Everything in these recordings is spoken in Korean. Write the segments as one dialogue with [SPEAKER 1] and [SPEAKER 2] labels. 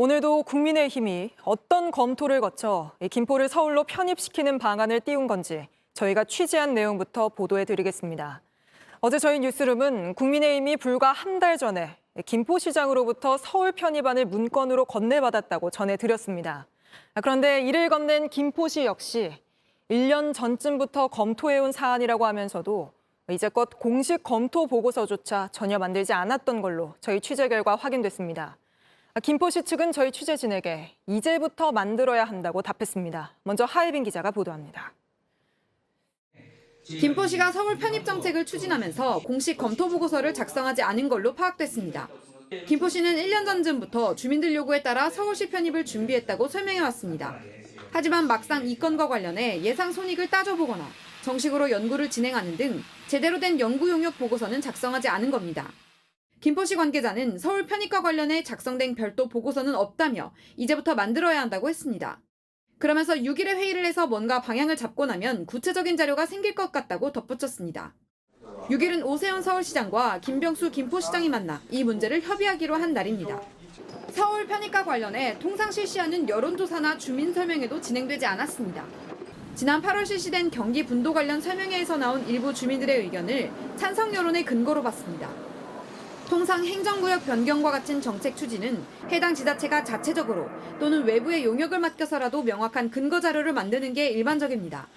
[SPEAKER 1] 오늘도 국민의힘이 어떤 검토를 거쳐 김포를 서울로 편입시키는 방안을 띄운 건지 저희가 취재한 내용부터 보도해드리겠습니다. 어제 저희 뉴스룸은 국민의힘이 불과 한 달 전에 김포시장으로부터 서울 편입안을 문건으로 건네받았다고 전해드렸습니다. 그런데 이를 건넨 김포시 역시 1년 전쯤부터 검토해온 사안이라고 하면서도 이제껏 공식 검토 보고서조차 전혀 만들지 않았던 걸로 저희 취재 결과 확인됐습니다. 김포시 측은 저희 취재진에게 이제부터 만들어야 한다고 답했습니다. 먼저 하예빈 기자가 보도합니다.
[SPEAKER 2] 김포시가 서울 편입 정책을 추진하면서 공식 검토 보고서를 작성하지 않은 걸로 파악됐습니다. 김포시는 1년 전쯤부터 주민들 요구에 따라 서울시 편입을 준비했다고 설명해왔습니다. 하지만 막상 이 건과 관련해 예상 손익을 따져보거나 정식으로 연구를 진행하는 등 제대로 된 연구 용역 보고서는 작성하지 않은 겁니다. 김포시 관계자는 서울 편입과 관련해 작성된 별도 보고서는 없다며 이제부터 만들어야 한다고 했습니다. 그러면서 6일에 회의를 해서 뭔가 방향을 잡고 나면 구체적인 자료가 생길 것 같다고 덧붙였습니다. 6일은 오세훈 서울시장과 김병수 김포시장이 만나 이 문제를 협의하기로 한 날입니다. 서울 편입과 관련해 통상 실시하는 여론조사나 주민 설명회도 진행되지 않았습니다. 지난 8월 실시된 경기 분도 관련 설명회에서 나온 일부 주민들의 의견을 찬성 여론의 근거로 봤습니다. 통상 행정구역 변경과 같은 정책 추진은 해당 지자체가 자체적으로 또는 외부의 용역을 맡겨서라도 명확한 근거 자료를 만드는 게 일반적입니다.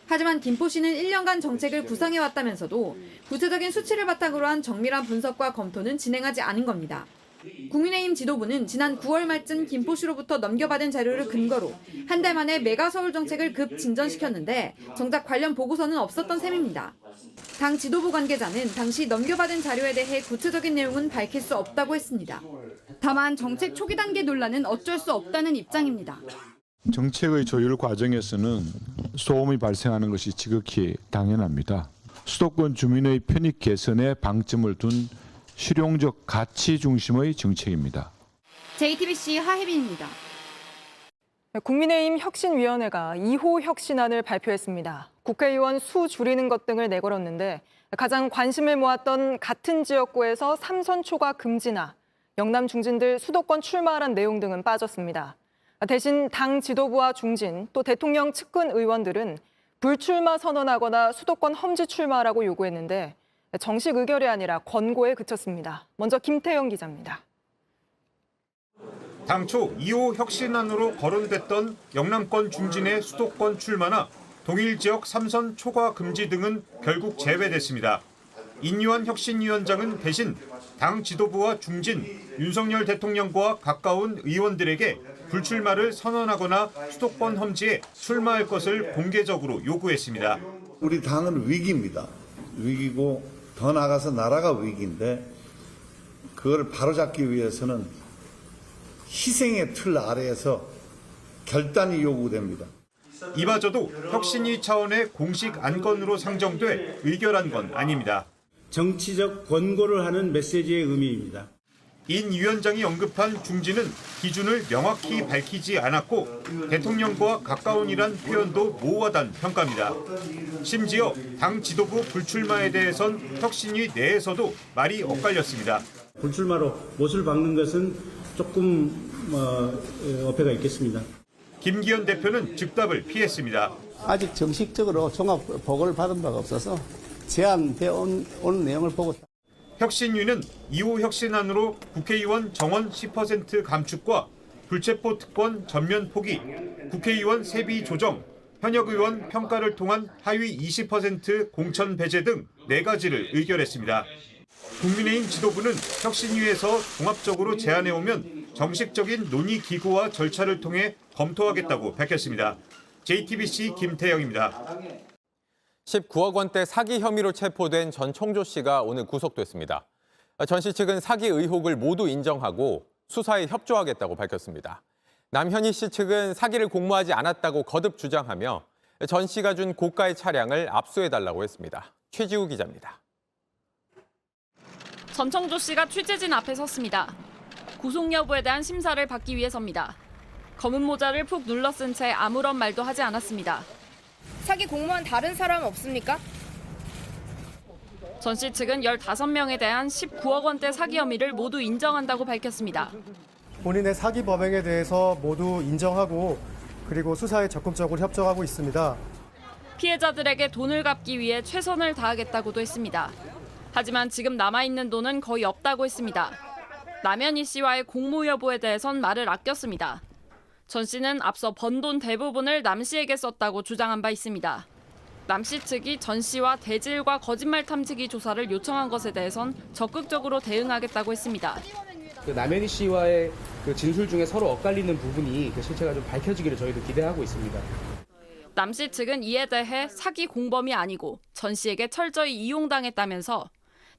[SPEAKER 2] 하지만 김포시는 1년간 정책을 구상해왔다면서도 구체적인 수치를 바탕으로 한 정밀한 분석과 검토는 진행하지 않은 겁니다. 국민의힘 지도부는 지난 9월 말쯤 김포시로부터 넘겨받은 자료를 근거로 한 달 만에 메가서울 정책을 급 진전시켰는데 정작 관련 보고서는 없었던 셈입니다. 당 지도부 관계자는 당시 넘겨받은 자료에 대해 구체적인 내용은 밝힐 수 없다고 했습니다. 다만 정책 초기 단계 논란은 어쩔 수 없다는 입장입니다.
[SPEAKER 3] 정책의 조율 과정에서는 소음이 발생하는 것이 지극히 당연합니다. 수도권 주민의 편입 개선에 방점을 둔 실용적 가치 중심의 정책입니다.
[SPEAKER 2] JTBC 하혜빈입니다.
[SPEAKER 1] 국민의힘 혁신위원회가 2호 혁신안을 발표했습니다. 국회의원 수 줄이는 것 등을 내걸었는데 가장 관심을 모았던 같은 지역구에서 삼선 초과 금지나 영남 중진들 수도권 출마하란 내용 등은 빠졌습니다. 대신 당 지도부와 중진 또 대통령 측근 의원들은 불출마 선언하거나 수도권 험지 출마하라고 요구했는데 정식 의결이 아니라 권고에 그쳤습니다. 먼저 김태영 기자입니다.
[SPEAKER 4] 당초 2호 혁신안으로 거론됐던 영남권 중진의 수도권 출마나 동일 지역 3선 초과 금지 등은 결국 제외됐습니다. 인유한 혁신위원장은 대신 당 지도부와 중진, 윤석열 대통령과 가까운 의원들에게 불출마를 선언하거나 수도권 험지에 출마할 것을 공개적으로 요구했습니다.
[SPEAKER 5] 우리 당은 위기입니다. 위기고 더 나아가서 나라가 위기인데 그걸 바로잡기 위해서는 희생의 틀 아래에서 결단이 요구됩니다.
[SPEAKER 4] 이마저도 혁신위 차원의 공식 안건으로 상정돼 의결한 건 아닙니다.
[SPEAKER 6] 정치적 권고를 하는 메시지의 의미입니다.
[SPEAKER 4] 인 위원장이 언급한 중진은 기준을 명확히 밝히지 않았고 대통령과 가까운이란 표현도 모호하다는 평가입니다. 심지어 당 지도부 불출마에 대해선 혁신위 내에서도 말이 엇갈렸습니다.
[SPEAKER 6] 불출마로 못을 박는 것은 조금 어폐가 있겠습니다.
[SPEAKER 4] 김기현 대표는 즉답을 피했습니다.
[SPEAKER 7] 아직 정식적으로 종합 보고를 받은 바가 없어서 제안되어 온 내용을 보고
[SPEAKER 4] 혁신위는 2호 혁신안으로 국회의원 정원 10% 감축과 불체포 특권 전면 포기, 국회의원 세비 조정, 현역 의원 평가를 통한 하위 20% 공천 배제 등 4가지를 의결했습니다. 국민의힘 지도부는 혁신위에서 종합적으로 제안해오면 정식적인 논의 기구와 절차를 통해 검토하겠다고 밝혔습니다. JTBC 김태영입니다.
[SPEAKER 8] 19억 원대 사기 혐의로 체포된 전 총조 씨가 오늘 구속됐습니다. 전 씨 측은 사기 의혹을 모두 인정하고 수사에 협조하겠다고 밝혔습니다. 남현희 씨 측은 사기를 공모하지 않았다고 거듭 주장하며 전 씨가 준 고가의 차량을 압수해달라고 했습니다. 최지우 기자입니다.
[SPEAKER 9] 전 총조 씨가 취재진 앞에 섰습니다. 구속 여부에 대한 심사를 받기 위해서입니다. 검은 모자를 푹 눌러 쓴 채 아무런 말도 하지 않았습니다.
[SPEAKER 10] 사기 공모한 다른 사람 없습니까?
[SPEAKER 9] 전 씨 측은 15명에 대한 19억 원대 사기 혐의를 모두 인정한다고 밝혔습니다.
[SPEAKER 11] 본인의 사기 범행에 대해서 모두 인정하고 그리고 수사에 적극적으로 협조하고 있습니다.
[SPEAKER 9] 피해자들에게 돈을 갚기 위해 최선을 다하겠다고도 했습니다. 하지만 지금 남아있는 돈은 거의 없다고 했습니다. 남현희 씨와의 공모 여부에 대해선 말을 아꼈습니다. 전 씨는 앞서 번 돈 대부분을 남 씨에게 썼다고 주장한 바 있습니다. 남 씨 측이 전 씨와 대질과 거짓말 탐지기 조사를 요청한 것에 대해선 적극적으로 대응하겠다고 했습니다.
[SPEAKER 6] 남현희 씨와의 진술 중에 서로 엇갈리는 부분이 실체가 좀 밝혀지기를 저희도 기대하고 있습니다.
[SPEAKER 9] 남 씨 측은 이에 대해 사기 공범이 아니고 전 씨에게 철저히 이용당했다면서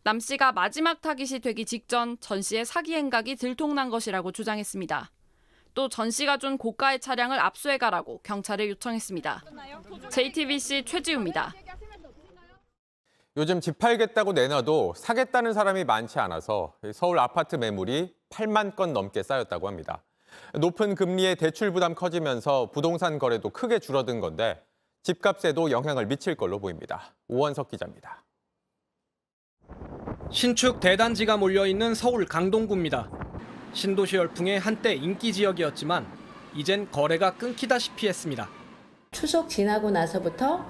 [SPEAKER 9] 남 씨가 마지막 타깃이 되기 직전 전 씨의 사기 행각이 들통난 것이라고 주장했습니다. 또 전 씨가 준 고가의 차량을 압수해가라고 경찰에 요청했습니다. JTBC 최지우입니다.
[SPEAKER 8] 요즘 집 팔겠다고 내놔도 사겠다는 사람이 많지 않아서 서울 아파트 매물이 8만 건 넘게 쌓였다고 합니다. 높은 금리에 대출 부담 커지면서 부동산 거래도 크게 줄어든 건데 집값에도 영향을 미칠 걸로 보입니다. 오원석 기자입니다.
[SPEAKER 12] 신축 대단지가 몰려있는 서울 강동구입니다. 신도시 열풍의 한때 인기 지역이었지만 이젠 거래가 끊기다시피 했습니다.
[SPEAKER 13] 추석 지나고 나서부터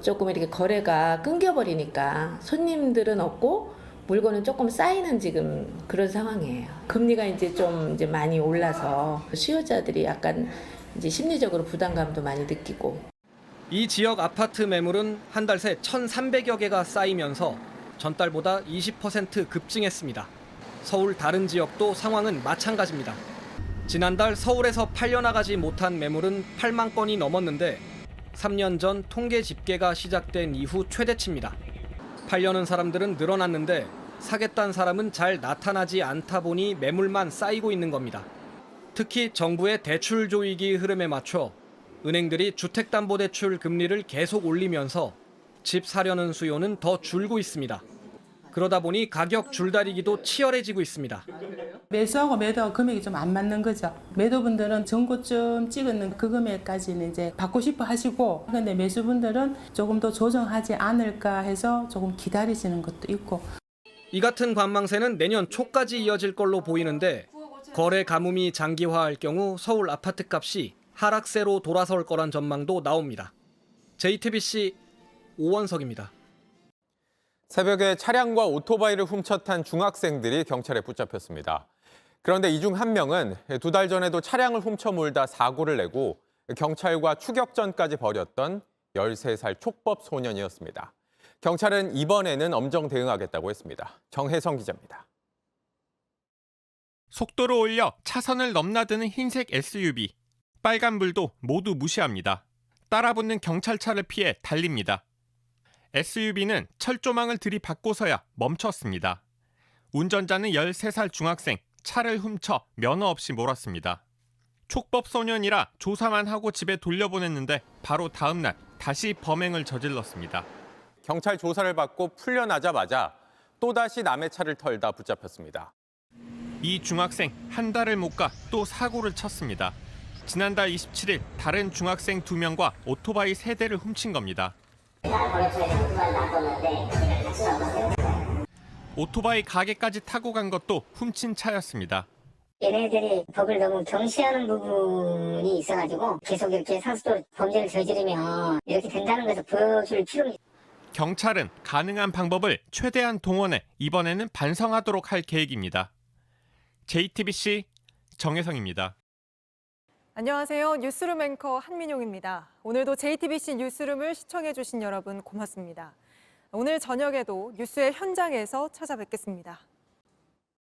[SPEAKER 13] 조금 이렇게 거래가 끊겨버리니까 손님들은 없고 물건은 조금 쌓이는 지금 그런 상황이에요. 금리가 이제 많이 올라서 수요자들이 약간 이제 심리적으로 부담감도 많이 느끼고.
[SPEAKER 12] 이 지역 아파트 매물은 한 달 새 1,300여 개가 쌓이면서 전달보다 20% 급증했습니다. 서울 다른 지역도 상황은 마찬가지입니다. 지난달 서울에서 팔려나가지 못한 매물은 8만 건이 넘었는데 3년 전 통계 집계가 시작된 이후 최대치입니다. 팔려는 사람들은 늘어났는데 사겠다는 사람은 잘 나타나지 않다 보니 매물만 쌓이고 있는 겁니다. 특히 정부의 대출 조이기 흐름에 맞춰 은행들이 주택담보대출 금리를 계속 올리면서 집 사려는 수요는 더 줄고 있습니다. 그러다 보니 가격 줄다리기도 치열해지고 있습니다.
[SPEAKER 14] 매수하고 매도하고 금액이 좀 안 맞는 거죠. 매도분들은 전고점 찍은 그 금액까지는 이제 받고 싶어 하시고, 근데 매수분들은 조금 더 조정하지 않을까 해서 조금 기다리시는 것도 있고.
[SPEAKER 12] 이 같은 관망세는 내년 초까지 이어질 걸로 보이는데 거래 가뭄이 장기화할 경우 서울 아파트값이 하락세로 돌아설 거란 전망도 나옵니다. JTBC 오원석입니다.
[SPEAKER 8] 새벽에 차량과 오토바이를 훔쳐탄 중학생들이 경찰에 붙잡혔습니다. 그런데 이 중 한 명은 2달 전에도 차량을 훔쳐 몰다 사고를 내고 경찰과 추격전까지 벌였던 13살 촉법 소년이었습니다. 경찰은 이번에는 엄정 대응하겠다고 했습니다. 정혜성 기자입니다.
[SPEAKER 15] 속도를 올려 차선을 넘나드는 흰색 SUV. 빨간불도 모두 무시합니다. 따라붙는 경찰차를 피해 달립니다. SUV는 철조망을 들이받고서야 멈췄습니다. 운전자는 13살 중학생, 차를 훔쳐 면허 없이 몰았습니다. 촉법 소년이라 조사만 하고 집에 돌려보냈는데 바로 다음 날 다시 범행을 저질렀습니다.
[SPEAKER 8] 경찰 조사를 받고 풀려나자마자 또다시 남의 차를 털다 붙잡혔습니다.
[SPEAKER 15] 이 중학생 한 달을 못 가 또 사고를 쳤습니다. 지난달 27일 다른 중학생 2명과 오토바이 3대를 훔친 겁니다. 오토바이 가게까지 타고 간 것도 훔친 차였습니다.
[SPEAKER 16] 얘네들이 법을 너무 경시하는 부분이 있어가지고 계속 이렇게 상습적으로 범죄를 저지르면 이렇게 된다는 것을 보여줄 필요가 있습니다.
[SPEAKER 15] 경찰은 가능한 방법을 최대한 동원해 이번에는 반성하도록 할 계획입니다. JTBC 정혜성입니다.
[SPEAKER 1] 안녕하세요. 뉴스룸 앵커 한민용입니다. 오늘도 JTBC 뉴스룸을 시청해주신 여러분 고맙습니다. 오늘 저녁에도 뉴스의 현장에서 찾아뵙겠습니다.